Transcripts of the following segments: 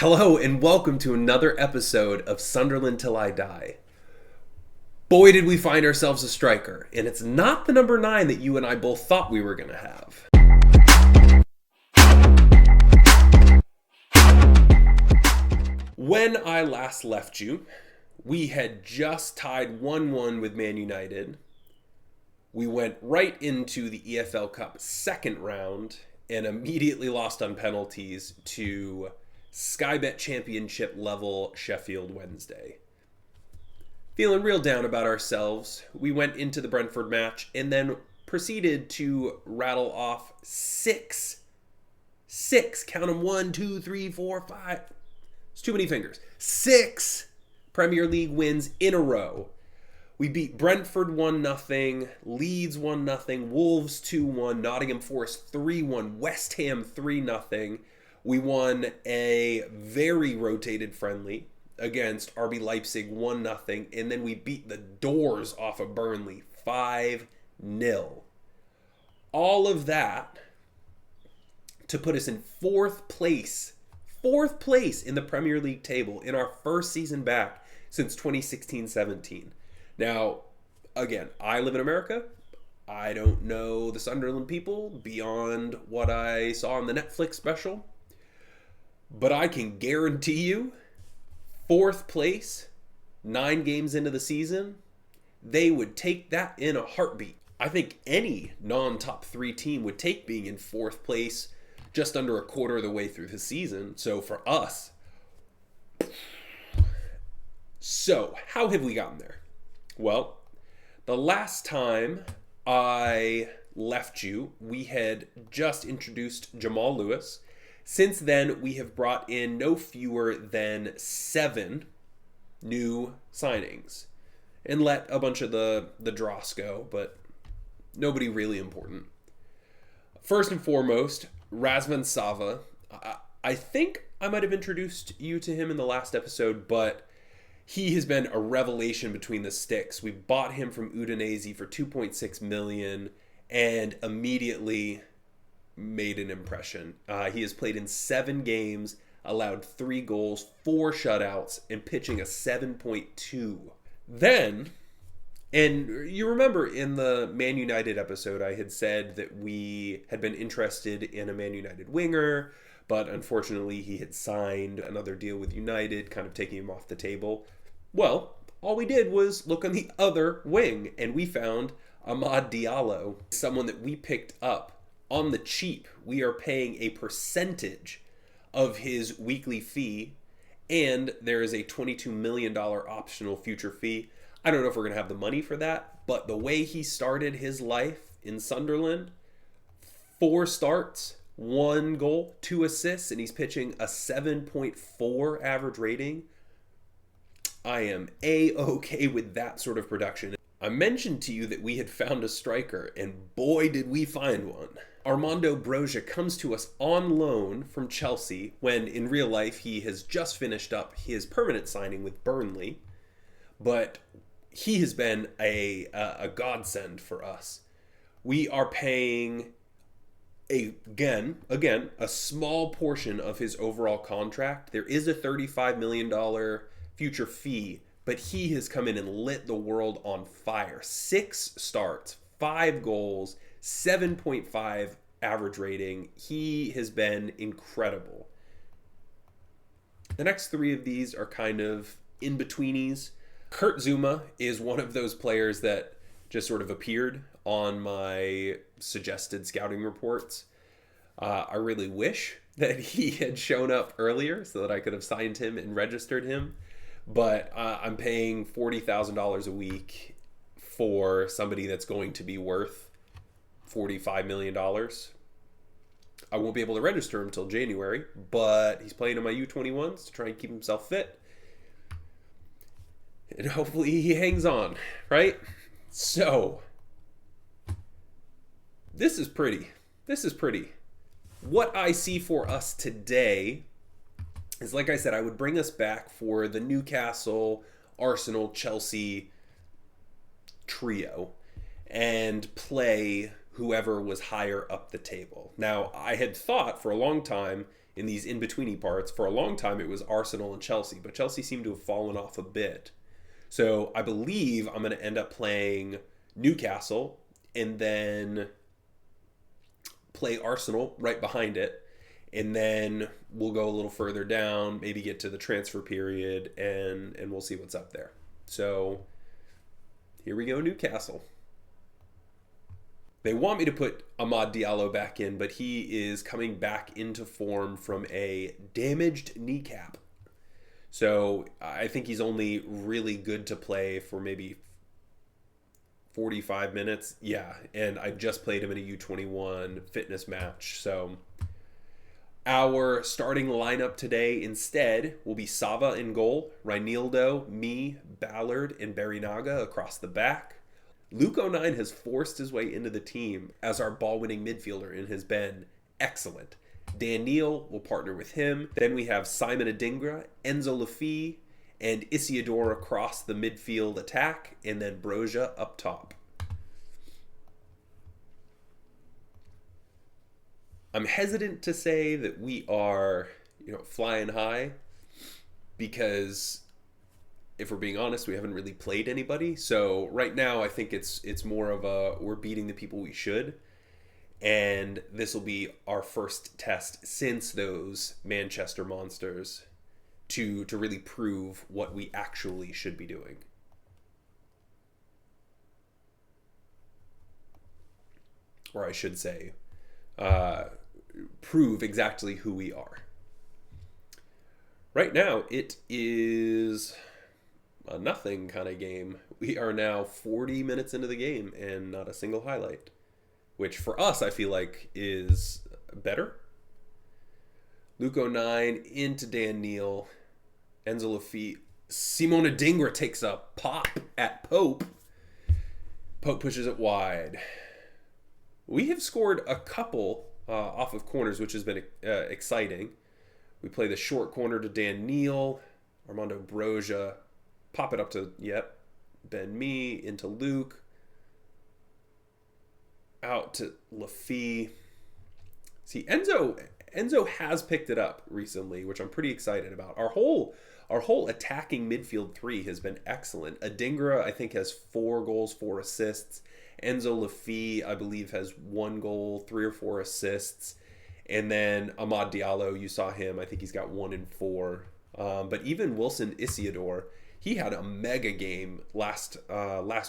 Hello and welcome to another episode of Sunderland Till I Die. Boy, did we find ourselves a striker, and it's not the number 9 that you and I both thought we were going to have. When I last left you, we had just tied 1-1 with Man United. We went right into the EFL Cup second round and immediately lost on penalties to Sky Bet Championship level Sheffield Wednesday. Feeling real down about ourselves, we went into the Brentford match and then proceeded to rattle off six, count them, 1, 2, 3, 4, 5. It's too many fingers. 6 Premier League wins in a row. We beat Brentford 1-0, Leeds 1-0, Wolves 2-1, Nottingham Forest 3-1, West Ham 3-0. We won a very rotated friendly against RB Leipzig 1-0, and then we beat the doors off of Burnley 5-0. All of that to put us in fourth place in the Premier League table in our first season back since 2016-17. Now, again, I live in America. I don't know the Sunderland people beyond what I saw on the Netflix special. But I can guarantee you, fourth place, 9 games into the season, they would take that in a heartbeat. I think any non-top 3 team would take being in fourth place just under a quarter of the way through the season. So for us, so how have we gotten there? Well, the last time I left you, we had just introduced Jamal Lewis. Since then, we have brought in no fewer than 7 new signings and let a bunch of the dross go, but nobody really important. First and foremost, Razvan Sava. I think I might have introduced you to him in the last episode, but he has been a revelation between the sticks. We bought him from Udinese for $2.6 million and immediately made an impression. He has played in 7 games, allowed 3 goals, 4 shutouts, and pitching a 7.2. Then, and you remember in the Man United episode, I had said that we had been interested in a Man United winger, but unfortunately he had signed another deal with United, kind of taking him off the table. Well, all we did was look on the other wing, and we found Amad Diallo, someone that we picked up on the cheap. We are paying a percentage of his weekly fee, and there is a $22 million optional future fee. I don't know if we're going to have the money for that, but the way he started his life in Sunderland, 4 starts, 1 goal, 2 assists, and he's pitching a 7.4 average rating. I am A-okay with that sort of production. I mentioned to you that we had found a striker, and boy did we find one. Armando Broja comes to us on loan from Chelsea when in real life he has just finished up his permanent signing with Burnley, but he has been a godsend for us. We are paying again a small portion of his overall contract. There is a $35 million future fee, but he has come in and lit the world on fire. 6 starts, 5 goals, 7.5 average rating. He has been incredible. The next 3 of these are kind of in-betweenies. Kurt Zouma is one of those players that just sort of appeared on my suggested scouting reports. I really wish that he had shown up earlier so that I could have signed him and registered him. But I'm paying $40,000 a week for somebody that's going to be worth $45 million. I won't be able to register him until January, but he's playing in my U21s to try and keep himself fit. And hopefully he hangs on, right? So, this is pretty. What I see for us today is, like I said, I would bring us back for the Newcastle, Arsenal, Chelsea trio and play whoever was higher up the table. Now, I had thought for a long time in these in-betweeny parts. For a long time, it was Arsenal and Chelsea, but Chelsea seemed to have fallen off a bit. So I believe I'm going to end up playing Newcastle and then play Arsenal right behind it. And then we'll go a little further down, maybe get to the transfer period, and we'll see what's up there. So here we go, Newcastle. They want me to put Amad Diallo back in, but he is coming back into form from a damaged kneecap. So I think he's only really good to play for maybe 45 minutes. Yeah, and I just played him in a U21 fitness match. So our starting lineup today instead will be Sava in goal, Reinildo, me, Ballard, and Barinaga across the back. Luke 09 has forced his way into the team as our ball-winning midfielder and has been excellent. Dan Neal will partner with him. Then we have Simon Adingra, Enzo Lafie, and Isidore across the midfield attack, and then Broja up top. I'm hesitant to say that we are, flying high, because if we're being honest, we haven't really played anybody. So right now, I think it's more of a we're beating the people we should, and this will be our first test since those Manchester Monsters to really prove what we actually should be doing. Or I should say, prove exactly who we are. Right now, it is a nothing kind of game. We are now 40 minutes into the game and not a single highlight, which for us, I feel like is better. Luke 09 into Dan Neal, Enzo Lafie. Simone Adingra takes a pop at Pope. Pope pushes it wide. We have scored a couple off of corners, which has been exciting. We play the short corner to Dan Neal, Armando Broja, pop it up to, Ben Mee, into Luke, out to Lafie. See, Enzo has picked it up recently, which I'm pretty excited about. Our whole attacking midfield three has been excellent. Adingra, I think, has 4 goals, 4 assists. Enzo Lafie, I believe, has 1 goal, 3 or 4 assists. And then Amad Diallo, you saw him. I think he's got 1 and 4. But even Wilson Isidore, he had a mega game last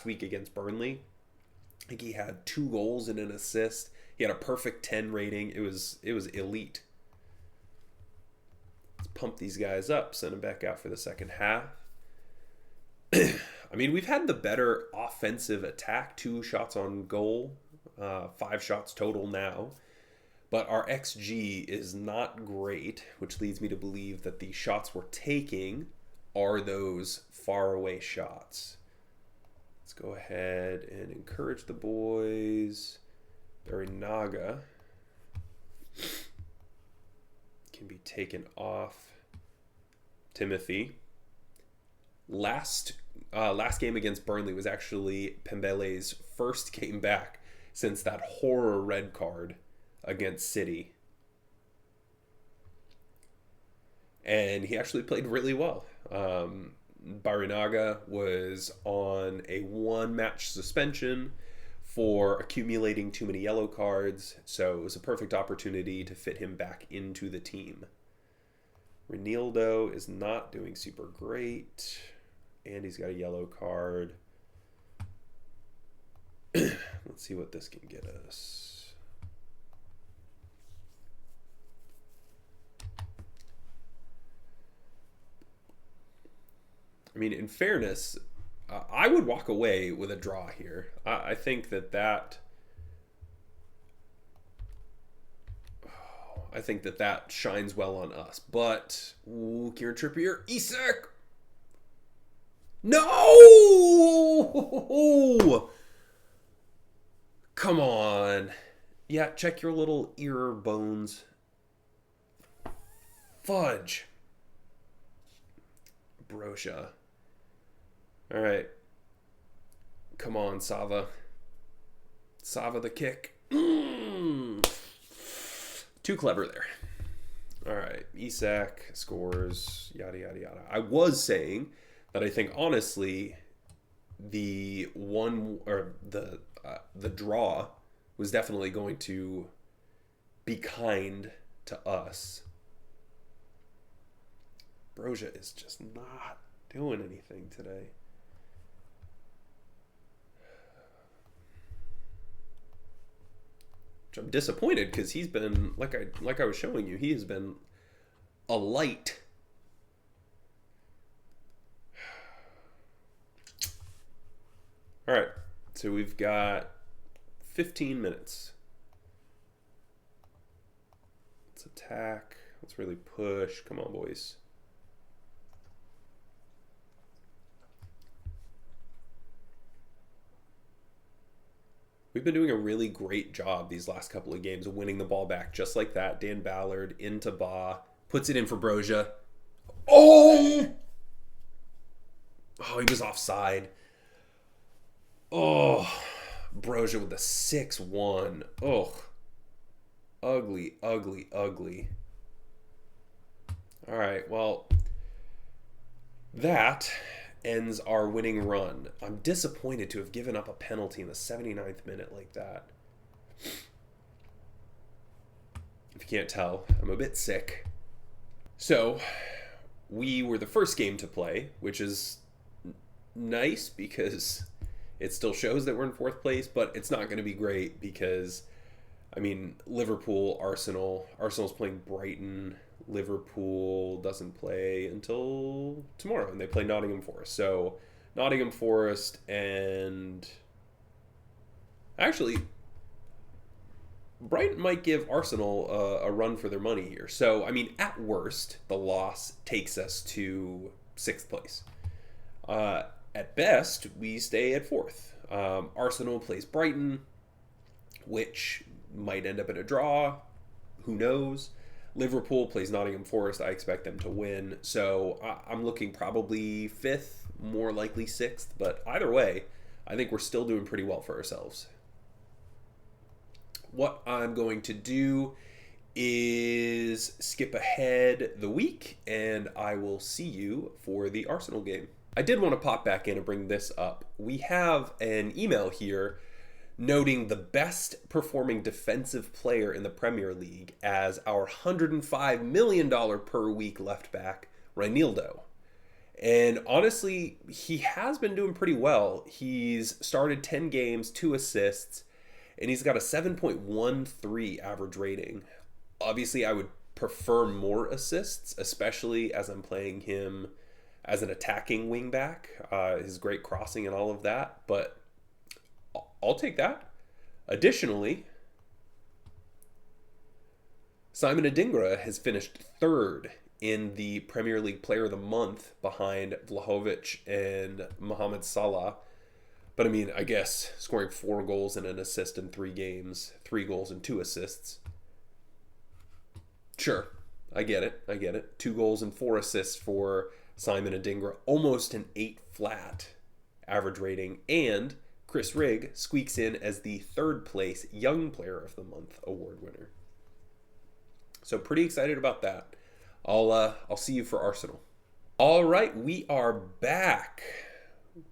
week against Burnley. I think he had 2 goals and an assist. He had a perfect 10 rating. It was elite. Let's pump these guys up, send them back out for the second half. I mean, we've had the better offensive attack, 2 shots on goal, 5 shots total now. But our XG is not great, which leads me to believe that the shots we're taking are those faraway shots. Let's go ahead and encourage the boys. Barinaga can be taken off. Timothy. Last game against Burnley was actually Pembele's first game back since that horror red card against City. And he actually played really well. Barinaga was on a 1-match suspension for accumulating too many yellow cards, so it was a perfect opportunity to fit him back into the team. Reinildo is not doing super great, and he's got a yellow card. Let's see what this can get us. I mean, in fairness, I would walk away with a draw here. I think that shines well on us. But, Kieran Trippier, Isak! No! Come on. Yeah, check your little ear bones. Fudge. Broja. All right. Come on, Sava. Sava the kick. Too clever there. All right, Isak scores, yada yada yada. I was saying that I think honestly, the one or the draw was definitely going to be kind to us. Broja is just not doing anything today. Which I'm disappointed because he's been like I was showing you, he has been a light. All right, so we've got 15 minutes. Let's attack. Let's really push. Come on, boys. We've been doing a really great job these last couple of games of winning the ball back just like that. Dan Ballard into Ba. Puts it in for Broja. Oh! Oh, he was offside. Oh, Broja with the 6-1. Oh, ugly, ugly, ugly. All right, well, that ends our winning run. I'm disappointed to have given up a penalty in the 79th minute like that. If you can't tell, I'm a bit sick. So, we were the first game to play, which is nice because it still shows that we're in fourth place, but it's not going to be great because, I mean, Liverpool, Arsenal's playing Brighton. Liverpool doesn't play until tomorrow, and they play Nottingham Forest. So, Nottingham Forest and... Actually, Brighton might give Arsenal a run for their money here. So, I mean, at worst, the loss takes us to 6th place. At best, we stay at 4th. Arsenal plays Brighton, which might end up in a draw. Who knows? Liverpool plays Nottingham Forest. I expect them to win. So I'm looking probably 5th, more likely 6th. But either way, I think we're still doing pretty well for ourselves. What I'm going to do is skip ahead the week, and I will see you for the Arsenal game. I did want to pop back in and bring this up. We have an email here noting the best performing defensive player in the Premier League as our $105 million per week left back, Reinildo. And honestly, he has been doing pretty well. He's started 10 games, 2 assists, and he's got a 7.13 average rating. Obviously, I would prefer more assists, especially as I'm playing him as an attacking wingback. His great crossing and all of that, but I'll take that. Additionally, Simon Adingra has finished 3rd in the Premier League Player of the Month behind Vlahovic and Mohamed Salah. But I mean, I guess scoring 4 goals and an assist in 3 games, 3 goals and 2 assists. Sure, I get it. 2 goals and 4 assists for Simon Adingra, almost an 8 flat average rating, and Chris Rigg squeaks in as the 3rd place Young Player of the Month award winner. So pretty excited about that. I'll see you for Arsenal. All right, we are back.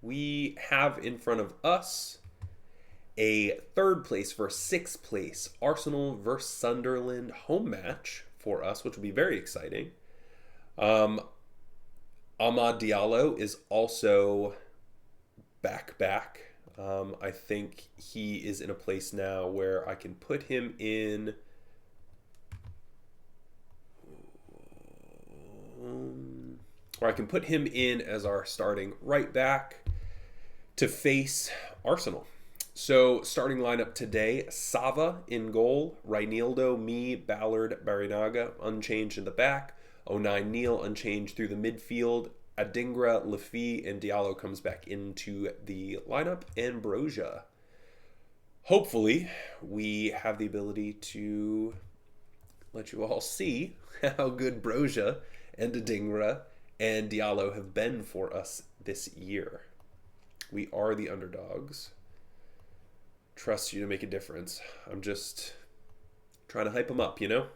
We have in front of us a 3rd place versus 6th place Arsenal versus Sunderland home match for us, which will be very exciting. Amad Diallo is also back. I think he is in a place now where I can put him in as our starting right back to face Arsenal. So starting lineup today, Sava in goal, Reinildo, me, Ballard, Barinaga unchanged in the back, 09 Neil unchanged through the midfield, Adingra, Lafi, and Diallo comes back into the lineup, and Broja. Hopefully, we have the ability to let you all see how good Broja and Adingra and Diallo have been for us this year. We are the underdogs. Trust you to make a difference. I'm just trying to hype them up, you know?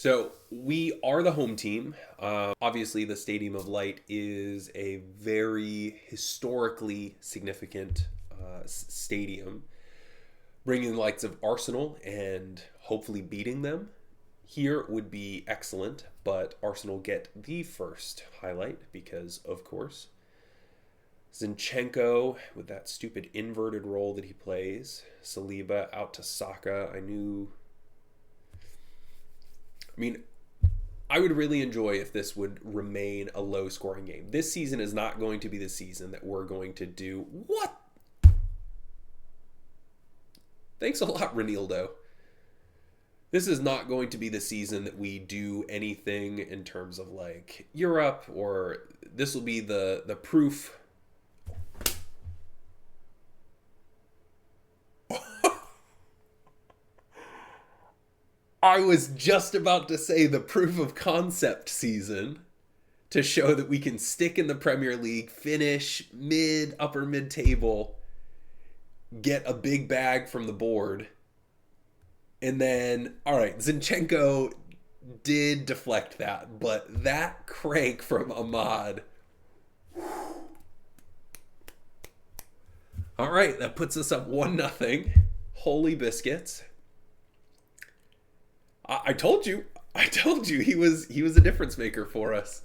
So we are the home team. Obviously, the Stadium of Light is a very historically significant stadium, bringing the likes of Arsenal and hopefully beating them. Here would be excellent, but Arsenal get the first highlight because, of course, Zinchenko with that stupid inverted role that he plays. Saliba out to Saka. I would really enjoy if this would remain a low-scoring game. This season is not going to be the season that we're going to do... What? Thanks a lot, Renildo. This is not going to be the season that we do anything in terms of, like, Europe, or this will be the proof... I was just about to say the proof of concept season to show that we can stick in the Premier League, finish upper mid table, get a big bag from the board. And then, all right, Zinchenko did deflect that, but that crank from Ahmad. All right, that puts us up 1-0. Holy biscuits. I told you he was a difference maker for us.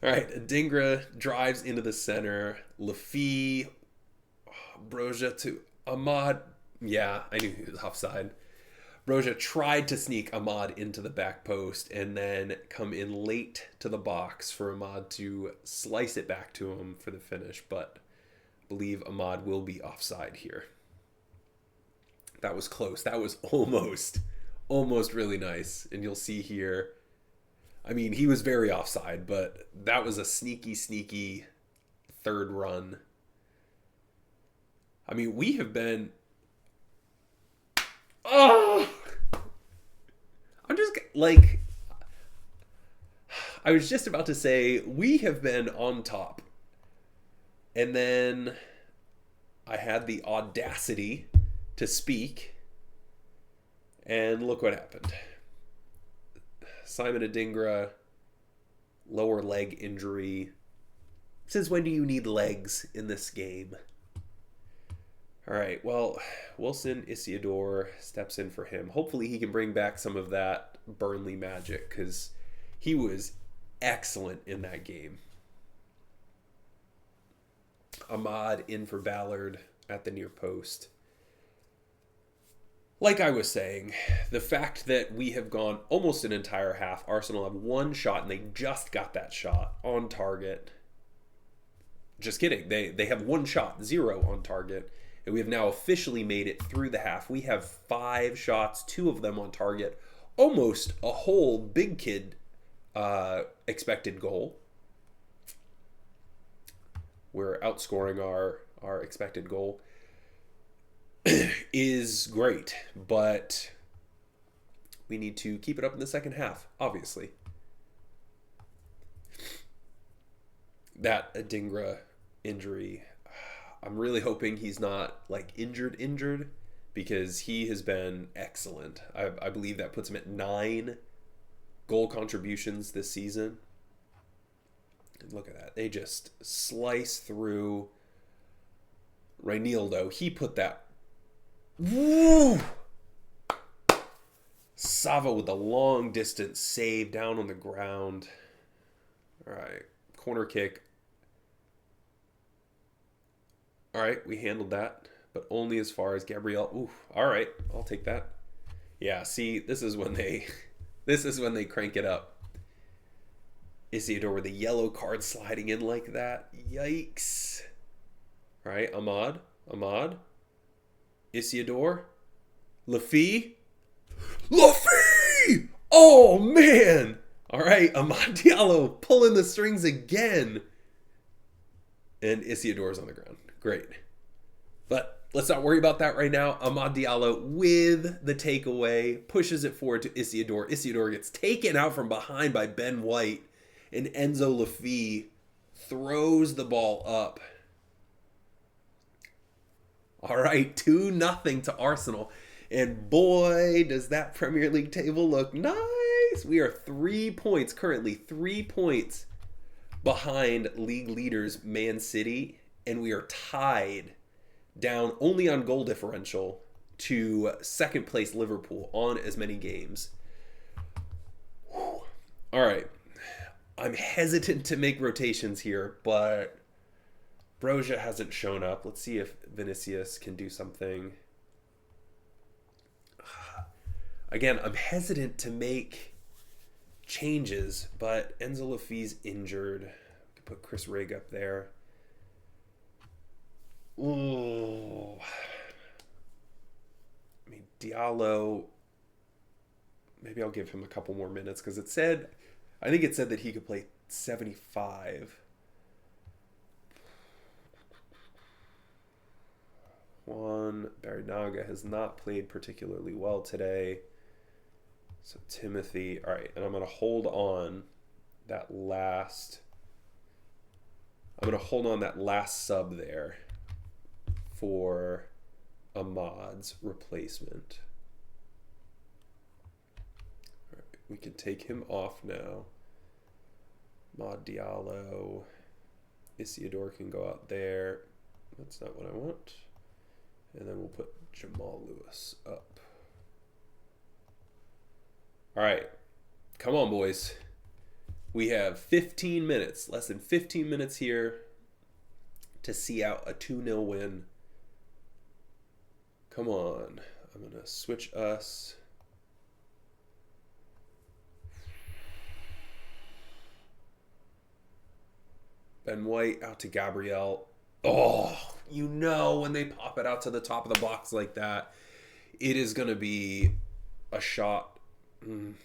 All right, Adingra drives into the center. Lafi, Broja to Ahmad. Yeah, I knew he was offside. Broja tried to sneak Ahmad into the back post and then come in late to the box for Ahmad to slice it back to him for the finish, but I believe Ahmad will be offside here. That was close. That was almost really nice. And you'll see here, I mean, he was very offside, but that was a sneaky third run. I mean, we have been... Oh! I'm just, like... I was just about to say, we have been on top. And then I had the audacity to speak. And look what happened. Simon Adingra, lower leg injury. Since when do you need legs in this game? All right, well, Wilson Isiodor steps in for him. Hopefully he can bring back some of that Burnley magic, because he was excellent in that game. Ahmad in for Ballard at the near post. Like I was saying, the fact that we have gone almost an entire half, Arsenal have one shot, and they just got that shot on target. Just kidding. They have one shot, 0 on target, and we have now officially made it through the half. We have 5 shots, 2 of them on target, almost a whole big kid expected goal. We're outscoring our expected goal. Is great, but we need to keep it up in the second half, obviously. That Adingra injury, I'm really hoping he's not like injured, because he has been excellent. I believe that puts him at 9 goal contributions this season. And look at that. They just slice through. Reinildo, he put that. Woo! Sava with a long distance save down on the ground. All right, corner kick. All right, we handled that, but only as far as Gabriel. Ooh, all right, I'll take that. Yeah, see, this is when they crank it up. Isiodor with a yellow card sliding in like that. Yikes. All right, Ahmad. Isiodor. Lafi. Oh, man. All right, Amad Diallo pulling the strings again. And Isiodor's on the ground. Great. But let's not worry about that right now. Amad Diallo with the takeaway pushes it forward to Isiodor. Isiodor gets taken out from behind by Ben White. And Enzo Lafi throws the ball up. All right, 2-0 to Arsenal. And boy, does that Premier League table look nice. boys. We are 3 points, currently 3 points behind league leaders Man City, and we are tied down only on goal differential to second place Liverpool on as many games. Whew. All right. I'm hesitant to make rotations here, but Broja hasn't shown up. Let's see if Vinicius can do something. Again, I'm hesitant to make changes, but Enzo Lafi's injured. I could put Chris Rigg up there. Ooh. I mean, Diallo, maybe I'll give him a couple more minutes because I think it said that he could play 75. Juan Barinaga has not played particularly well today. So Timothy, all right, and I'm going to hold on that last sub there for Ahmad's replacement. All right, we can take him off now. Ahmad Diallo, Isidore can go out there. That's not what I want. And then we'll put Jamal Lewis up. All right. Come on, boys. We have 15 minutes, less than 15 minutes here to see out a 2-0 win. Come on. I'm going to switch us. Ben White out to Gabriel. Oh, you know when they pop it out to the top of the box like that, it is going to be a shot. And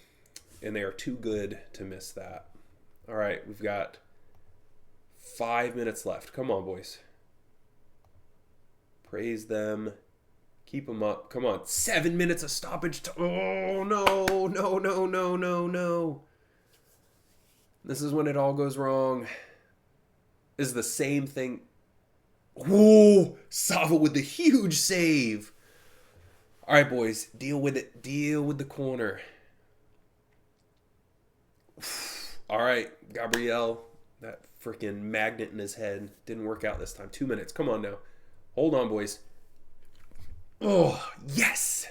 they are too good to miss that. All right, we've got 5 minutes left. Come on, boys. Praise them. Keep them up. Come on. 7 minutes of stoppage. Oh, no, no, no, no, no, no. This is when it all goes wrong. This is the same thing. Whoa, Sava with the huge save. All right, boys, deal with it. Deal with the corner. All right, Gabriel, that freaking magnet in his head didn't work out this time. 2 minutes. Come on now. Hold on, boys. Oh, yes.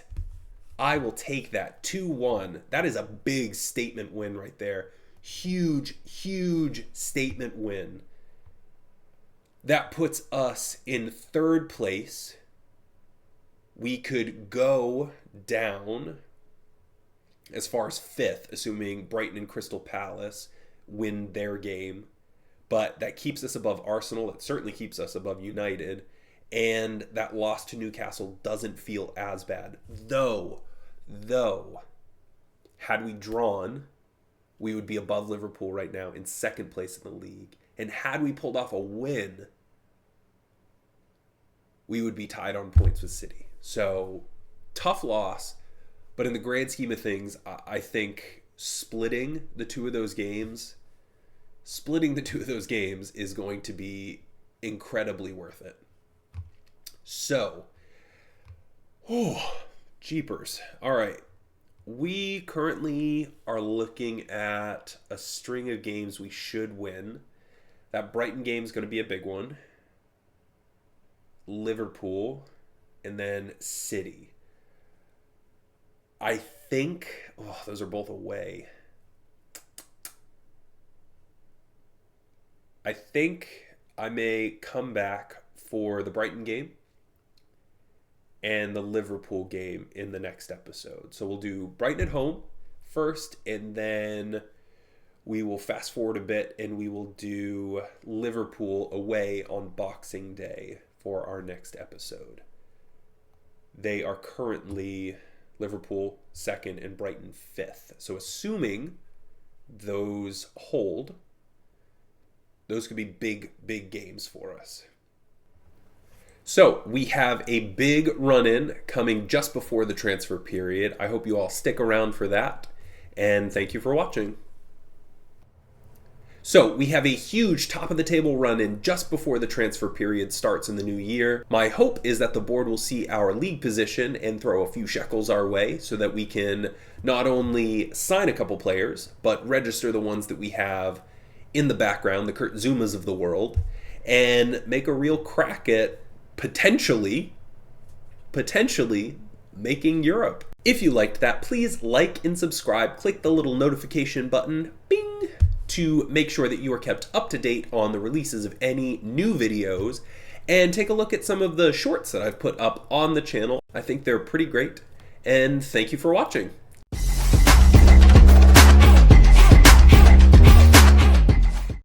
I will take that. 2-1. That is a big statement win right there. Huge, huge statement win. That puts us in third place. We could go down as far as fifth, assuming Brighton and Crystal Palace win their game. But that keeps us above Arsenal. It certainly keeps us above United. And that loss to Newcastle doesn't feel as bad. Though, had we drawn, we would be above Liverpool right now in second place in the league. And had we pulled off a win, we would be tied on points with City. So, tough loss. But in the grand scheme of things, I think splitting the two of those games is going to be incredibly worth it. So, jeepers. All right. We currently are looking at a string of games we should win. That Brighton game is going to be a big one. Liverpool, and then City. I think, those are both away. I think I may come back for the Brighton game and the Liverpool game in the next episode. So we'll do Brighton at home first, and then we will fast forward a bit and we will do Liverpool away on Boxing Day for our next episode. They are currently Liverpool second and Brighton fifth. So assuming those hold, those could be big, big games for us. So we have a big run-in coming just before the transfer period. I hope you all stick around for that, and thank you for watching. So we have a huge top of the table run in just before the transfer period starts in the new year. My hope is that the board will see our league position and throw a few shekels our way so that we can not only sign a couple players, but register the ones that we have in the background, the Kurt Zumas of the world, and make a real crack at potentially making Europe. If you liked that, please like and subscribe. Click the little notification button, bing, to make sure that you are kept up to date on the releases of any new videos, and take a look at some of the shorts that I've put up on the channel. I think they're pretty great, and thank you for watching.